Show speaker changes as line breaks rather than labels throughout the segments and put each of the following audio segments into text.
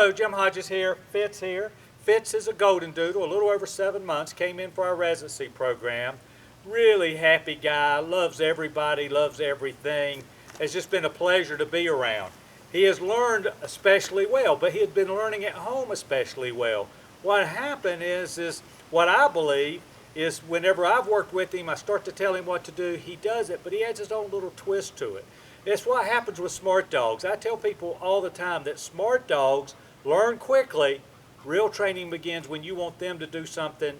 Hello, Jim Hodges here, Fitz here. Fitz is a Goldendoodle, a little over 7 months, came in for our residency program. Really happy guy, loves everybody, loves everything. It's just been a pleasure to be around. He has learned especially well, but he had been learning at home especially well. What happened is what I believe is whenever I've worked with him, I start to tell him what to do, he does it, but he adds his own little twist to it. It's what happens with smart dogs. I tell people all the time that smart dogs learn quickly. Real training begins when you want them to do something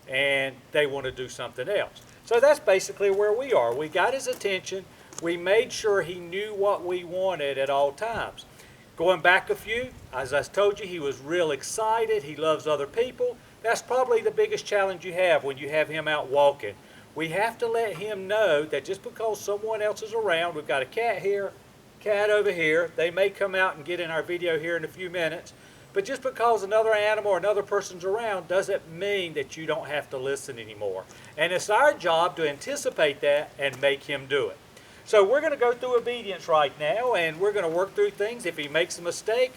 and they want to do something else. So that's basically where we are. We got his attention. We made sure he knew what we wanted at all times. Going back a few, as I told you, he was real excited. He loves other people. That's probably the biggest challenge you have when you have him out walking. We have to let him know that just because someone else is around, we've got a cat here, cat over here, they may come out and get in our video here in a few minutes, but just because another animal or another person's around doesn't mean that you don't have to listen anymore. And it's our job to anticipate that and make him do it. So we're going to go through obedience right now, and we're going to work through things. If he makes a mistake,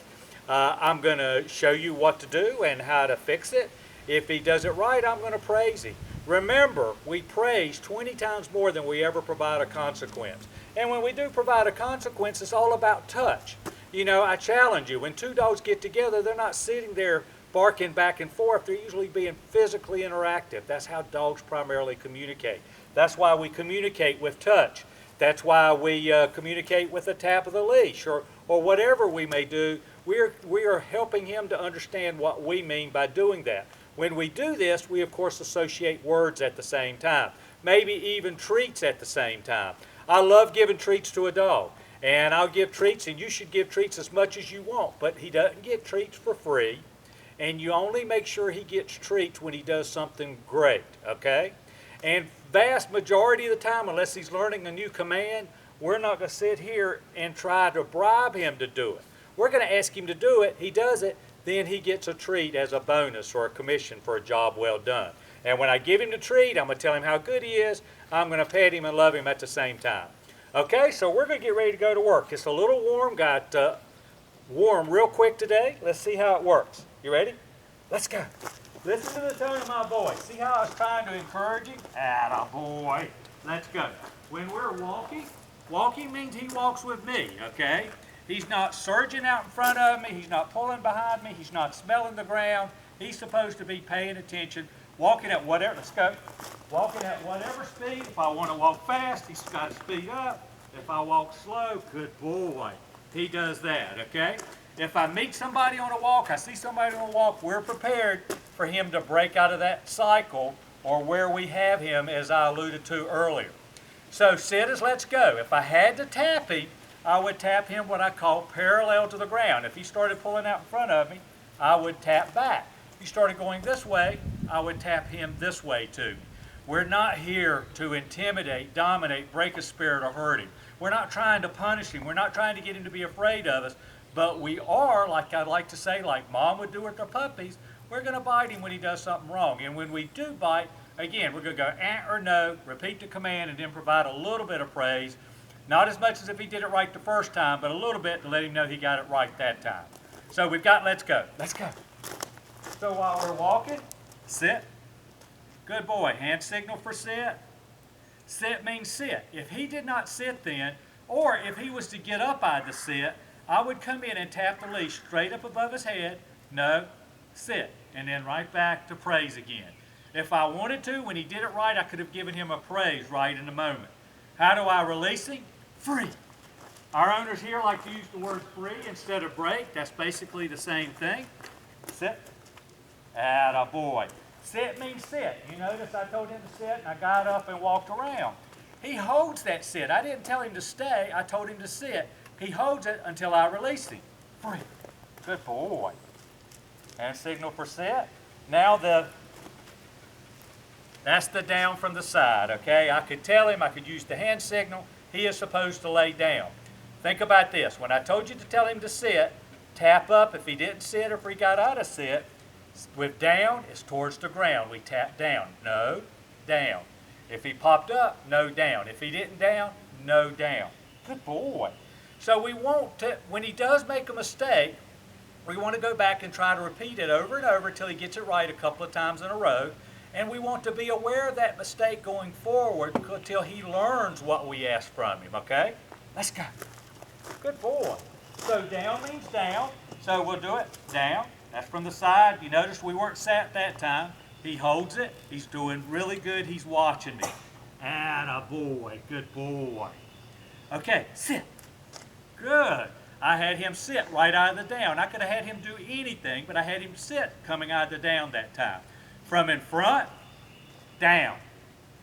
I'm going to show you what to do and how to fix it. If he does it right, I'm going to praise him. Remember, we praise 20 times more than we ever provide a consequence. And when we do provide a consequence, it's all about touch. You know, I challenge you, when two dogs get together, they're not sitting there barking back and forth. They're usually being physically interactive. That's how dogs primarily communicate. That's why we communicate with touch. That's why we communicate with a tap of the leash or whatever we may do. We are helping him to understand what we mean by doing that. When we do this, we of course associate words at the same time, maybe even treats at the same time. I love giving treats to a dog, and I'll give treats, and you should give treats as much as you want, but he doesn't get treats for free, and you only make sure he gets treats when he does something great, okay? And vast majority of the time, unless he's learning a new command, we're not going to sit here and try to bribe him to do it. We're going to ask him to do it, he does it, then he gets a treat as a bonus or a commission for a job well done. And when I give him the treat, I'm going to tell him how good he is. I'm going to pet him and love him at the same time. Okay, so we're going to get ready to go to work. It's a little warm, got warm real quick today. Let's see how it works. You ready? Let's go. Listen to the tone of my voice. See how I was trying to encourage him? Atta boy. Let's go. When we're walking, walking means he walks with me, okay? He's not surging out in front of me. He's not pulling behind me. He's not smelling the ground. He's supposed to be paying attention, walking at whatever, let's go, walking at whatever speed. If I want to walk fast, he's got to speed up. If I walk slow, good boy, he does that, okay? If I meet somebody on a walk, I see somebody on a walk, we're prepared for him to break out of that cycle or where we have him, as I alluded to earlier. So sit as let's go. If I had to tap him, I would tap him what I call parallel to the ground. If he started pulling out in front of me, I would tap back. If he started going this way, I would tap him this way too. We're not here to intimidate, dominate, break his spirit, or hurt him. We're not trying to punish him. We're not trying to get him to be afraid of us. But we are, like I'd like to say, like Mom would do with the puppies, we're going to bite him when he does something wrong. And when we do bite, again, we're going to go or no, repeat the command, and then provide a little bit of praise. Not as much as if he did it right the first time, but a little bit to let him know he got it right that time. So we've got let's go. Let's go. So while we're walking, sit. Good boy. Hand signal for sit. Sit means sit. If he did not sit then, or if he was to get up out of the sit, I would come in and tap the leash straight up above his head. No, sit. And then right back to praise again. If I wanted to, when he did it right, I could have given him a praise right in the moment. How do I release him? Free. Our owners here like to use the word free instead of break. That's basically the same thing. Sit. Atta boy. Sit means sit. You notice I told him to sit and I got up and walked around. He holds that sit. I didn't tell him to stay. I told him to sit. He holds it until I release him. Free. Good boy. And signal for sit. Now that's the down from the side, okay? I could tell him, I could use the hand signal. He is supposed to lay down. Think about this. When I told you to tell him to sit, tap up if he didn't sit or if he got out of sit. With down, it's towards the ground. We tap down. No, down. If he popped up, no down. If he didn't down, no down. Good boy. So we want to, when he does make a mistake, We want to go back and try to repeat it over and over until he gets it right a couple of times in a row. And we want to be aware of that mistake going forward until he learns what we ask from him, okay? Let's go. Good boy. So down means down. So we'll do it down. That's from the side. You notice we weren't sat that time. He holds it. He's doing really good. He's watching me. Atta boy. Good boy. Okay, sit. Good. I had him sit right out of the down. I could have had him do anything, but I had him sit coming out of the down that time. From in front, down.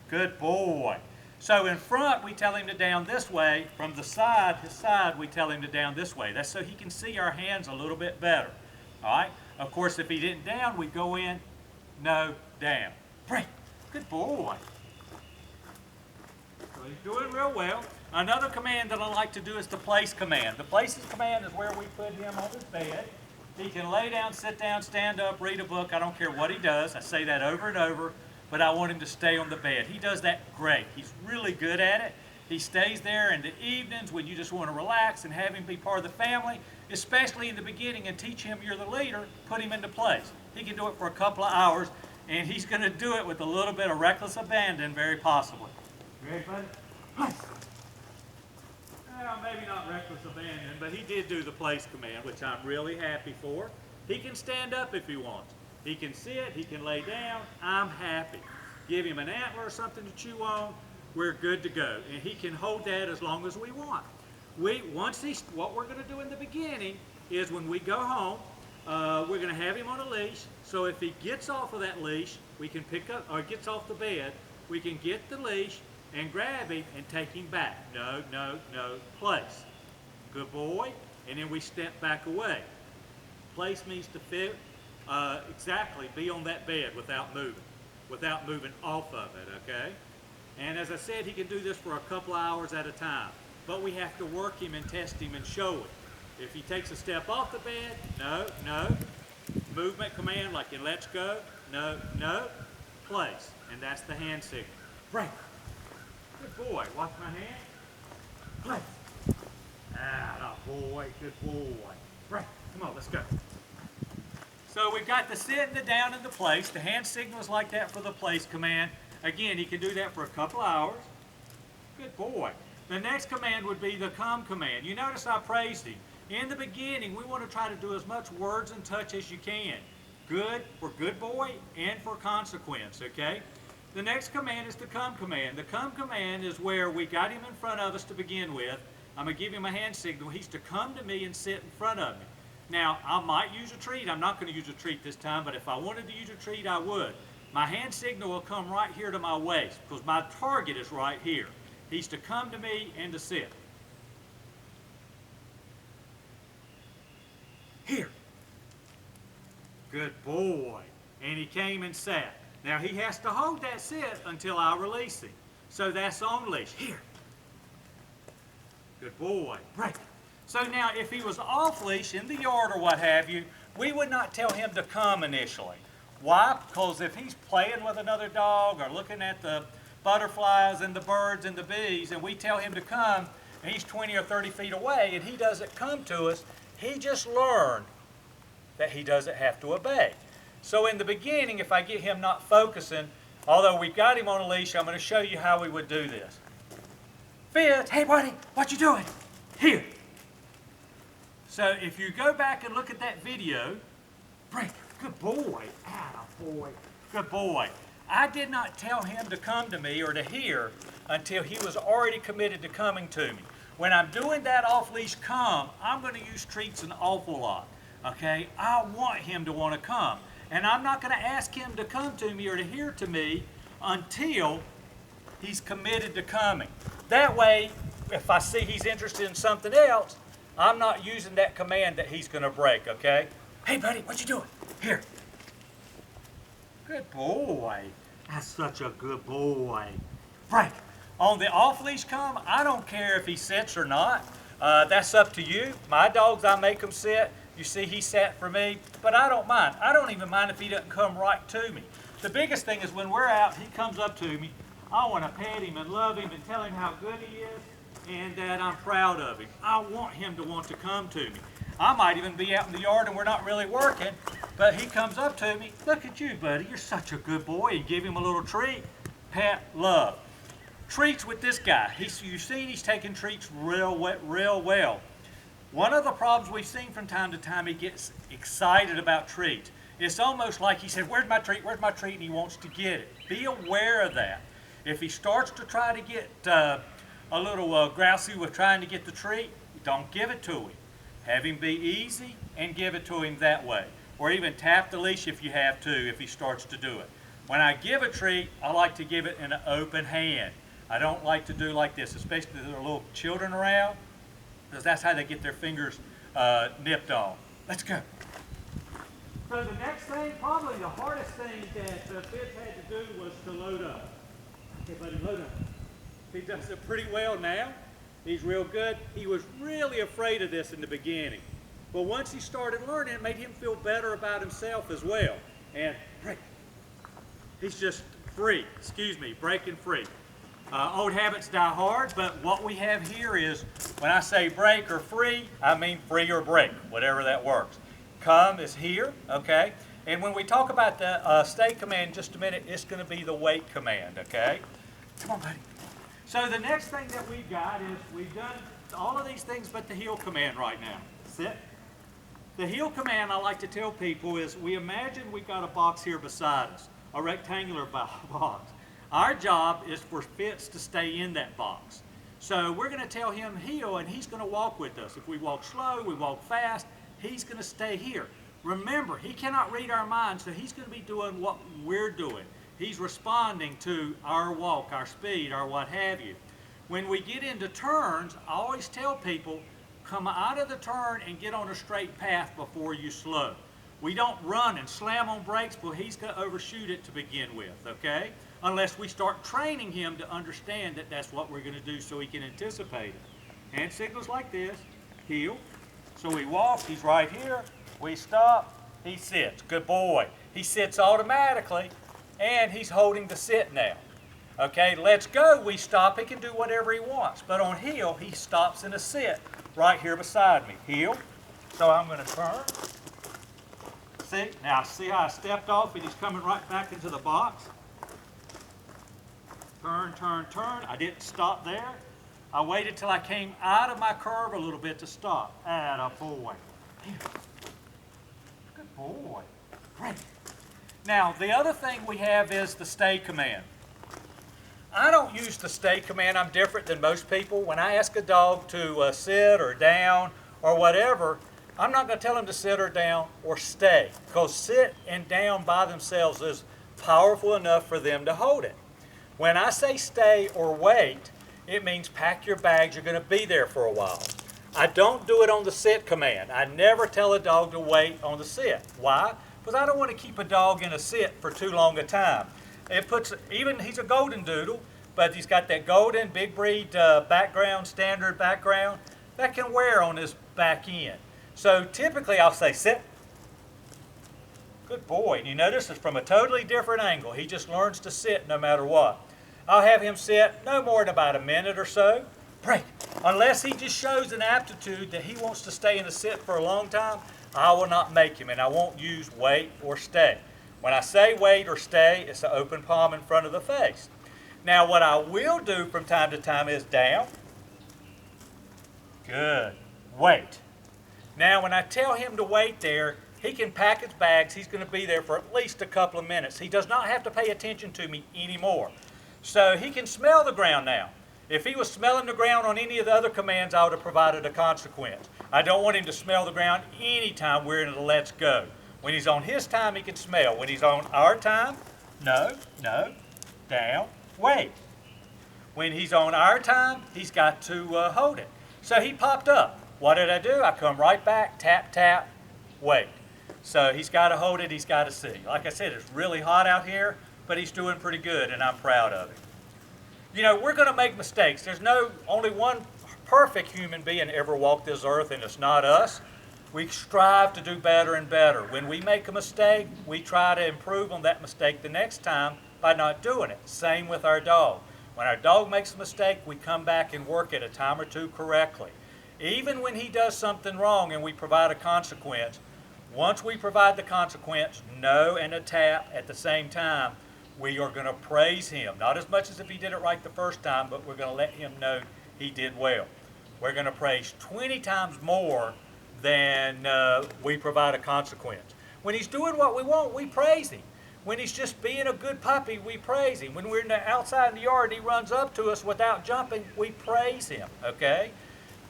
Good boy. So in front, we tell him to down this way. From the side, his side, we tell him to down this way. That's so he can see our hands a little bit better. All right? Of course, if he didn't down, we'd go in, no, down. Break. Good boy. So he's doing real well. Another command that I like to do is the place command. The places command is where we put him on his bed. He can lay down, sit down, stand up, read a book. I don't care what he does. I say that over and over, but I want him to stay on the bed. He does that great. He's really good at it. He stays there in the evenings when you just want to relax and have him be part of the family, especially in the beginning, and teach him you're the leader, put him into place. He can do it for a couple of hours, and he's going to do it with a little bit of reckless abandon, very possibly. Ready, buddy? Well, maybe not reckless abandon, but he did do the place command, which I'm really happy for. He can stand up if he wants. He can sit, he can lay down. I'm happy. Give him an antler or something to chew on, we're good to go. And he can hold that as long as we want. What we're going to do in the beginning is when we go home, we're going to have him on a leash. So if he gets off of that leash, we can pick up, or gets off the bed, we can get the leash and grab him and take him back. No, no, no, place. Good boy. And then we step back away. Place means to fit, exactly, be on that bed without moving off of it, okay? And as I said, he can do this for a couple of hours at a time. But we have to work him and test him and show him. If he takes a step off the bed, no, no. Movement command like in let's go, no, no, place. And that's the hand signal. Break. Good boy. Watch my hand. Place. Ah, boy. Good boy. Break. Come on, let's go. So we've got the sit and the down and the place. The hand signals like that for the place command. Again, he can do that for a couple hours. Good boy. The next command would be the come command. You notice I praised him. In the beginning, we want to try to do as much words and touch as you can. Good for good boy and for consequence, okay? The next command is the come command. The come command is where we got him in front of us to begin with. I'm going to give him a hand signal. He's to come to me and sit in front of me. Now, I might use a treat. I'm not going to use a treat this time, but if I wanted to use a treat, I would. My hand signal will come right here to my waist because my target is right here. He's to come to me and to sit. Here. Good boy. And he came and sat. Now he has to hold that sit until I release him. So that's on leash. Here. Good boy. Break. So now if he was off leash in the yard or what have you, we would not tell him to come initially. Why? Because if he's playing with another dog or looking at the butterflies and the birds and the bees and we tell him to come and he's 20 or 30 feet away and he doesn't come to us, he just learned that he doesn't have to obey. So in the beginning, if I get him not focusing, although we've got him on a leash, I'm going to show you how we would do this. Fitz, hey buddy, what you doing? Here. So if you go back and look at that video, break. Good boy. Atta boy. Good boy. I did not tell him to come to me or to here until he was already committed to coming to me. When I'm doing that off-leash come, I'm going to use treats an awful lot. Okay? I want him to want to come. And I'm not going to ask him to come to me or to hear to me until he's committed to coming. That way, if I see he's interested in something else, I'm not using that command that he's going to break, okay? Hey, buddy, what you doing? Here. Good boy. That's such a good boy. Break. On the off-leash come, I don't care if he sits or not. That's up to you. My dogs, I make them sit. You see, he sat for me, but I don't mind. I don't even mind if he doesn't come right to me. The biggest thing is when we're out, he comes up to me. I want to pet him and love him and tell him how good he is and that I'm proud of him. I want him to want to come to me. I might even be out in the yard and we're not really working, but he comes up to me, look at you, buddy, you're such a good boy, and give him a little treat. Pet love. Treats with this guy. You've seen he's taking treats real well. One of the problems we've seen from time to time, he gets excited about treats. It's almost like he said, where's my treat, and he wants to get it. Be aware of that. If he starts to try to get a little grousey with trying to get the treat, don't give it to him. Have him be easy and give it to him that way. Or even tap the leash if you have to, if he starts to do it. When I give a treat, I like to give it in an open hand. I don't like to do like this, especially if there are little children around, because that's how they get their fingers nipped off. Let's go. So the next thing, probably the hardest thing that Fitz had to do was to load up. Okay, buddy, load up. He does it pretty well now. He's real good. He was really afraid of this in the beginning. But once he started learning, it made him feel better about himself as well. And break. He's just free, breaking free. Old habits die hard, but what we have here is, when I say break or free, I mean free or break, whatever that works. Come is here, okay? And when we talk about the stay command in just a minute, it's going to be the wait command, okay? Come on, buddy. So the next thing that we've got is we've done all of these things but the heel command right now. Sit. The heel command, I like to tell people, is we imagine we've got a box here beside us, a rectangular box. Our job is for Fitz to stay in that box. So we're going to tell him heel, and he's going to walk with us. If we walk slow, we walk fast, he's going to stay here. Remember, he cannot read our minds, so he's going to be doing what we're doing. He's responding to our walk, our speed, our what have you. When we get into turns, I always tell people, come out of the turn and get on a straight path before you slow. We don't run and slam on brakes, but he's going to overshoot it to begin with, okay? Unless we start training him to understand that that's what we're going to do so he can anticipate it. Hand signals like this, heel. So we walk, he's right here, we stop, he sits. Good boy. He sits automatically, and he's holding the sit now. Okay, let's go, we stop, he can do whatever he wants. But on heel, he stops in a sit right here beside me. Heel. So I'm going to turn. See, now see how I stepped off and he's coming right back into the box? Turn, turn, turn. I didn't stop there. I waited till I came out of my curve a little bit to stop. Attaboy. Good boy. Great. Now, the other thing we have is the stay command. I don't use the stay command. I'm different than most people. When I ask a dog to sit or down or whatever, I'm not going to tell him to sit or down or stay, because sit and down by themselves is powerful enough for them to hold it. When I say stay or wait, it means pack your bags, you're going to be there for a while. I don't do it on the sit command. I never tell a dog to wait on the sit. Why? Because I don't want to keep a dog in a sit for too long a time. It puts, even he's a Goldendoodle, but he's got that golden big breed background, standard background, that can wear on his back end. So typically I'll say sit. Good boy. And you notice it's from a totally different angle. He just learns to sit no matter what. I'll have him sit no more than about a minute or so. Break. Unless he just shows an aptitude that he wants to stay in a sit for a long time, I will not make him, and I won't use wait or stay. When I say wait or stay, it's the open palm in front of the face. Now what I will do from time to time is down. Good. Wait. Now when I tell him to wait there, he can pack his bags. He's going to be there for at least a couple of minutes. He does not have to pay attention to me anymore. So he can smell the ground now. If he was smelling the ground on any of the other commands, I would have provided a consequence. I don't want him to smell the ground anytime we're in the let's go. When he's on his time, he can smell. When he's on our time, no, down, wait. When he's on our time, he's got to hold it. So he popped up. What did I do? I come right back, tap, tap, wait. So he's got to hold it, he's got to see. Like I said, it's really hot out here, but he's doing pretty good, and I'm proud of him. You know, we're going to make mistakes. There's only one perfect human being ever walked this earth, and it's not us. We strive to do better and better. When we make a mistake, we try to improve on that mistake the next time by not doing it. Same with our dog. When our dog makes a mistake, we come back and work it a time or two correctly. Even when he does something wrong and we provide a consequence, once we provide the consequence, no and a tap at the same time, we are going to praise him. Not as much as if he did it right the first time, but we're going to let him know he did well. We're going to praise 20 times more than we provide a consequence. When he's doing what we want, we praise him. When he's just being a good puppy, we praise him. When we're outside in the yard and he runs up to us without jumping, we praise him, okay?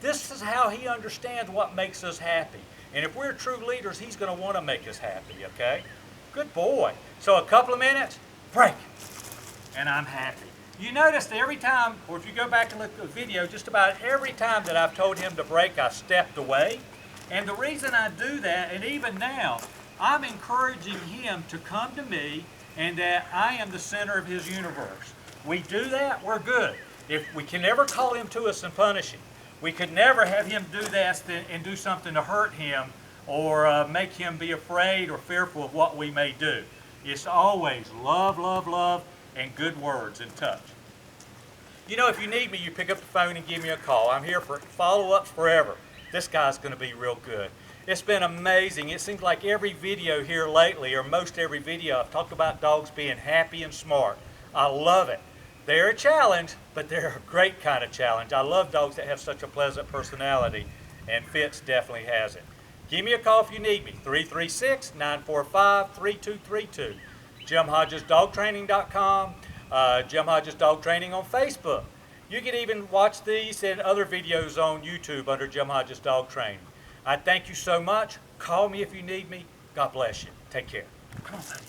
This is how he understands what makes us happy. And if we're true leaders, he's going to want to make us happy, okay? Good boy. So a couple of minutes, break. And I'm happy. You notice that every time, or if you go back and look at the video, just about every time that I've told him to break, I stepped away. And the reason I do that, and even now, I'm encouraging him to come to me and that I am the center of his universe. We do that, we're good. If we can never call him to us and punish him. We could never have him do that and do something to hurt him or make him be afraid or fearful of what we may do. It's always love, love, love, and good words and touch. You know, if you need me, you pick up the phone and give me a call. I'm here for follow-ups forever. This guy's going to be real good. It's been amazing. It seems like every video here lately, or most every video, I've talked about dogs being happy and smart. I love it. They're a challenge, but they're a great kind of challenge. I love dogs that have such a pleasant personality, and Fitz definitely has it. Give me a call if you need me, 336-945-3232. JimHodgesDogTraining.com, Jim Hodges Dog Training on Facebook. You can even watch these and other videos on YouTube under Jim Hodges Dog Training. I thank you so much. Call me if you need me. God bless you. Take care. Come on, buddy.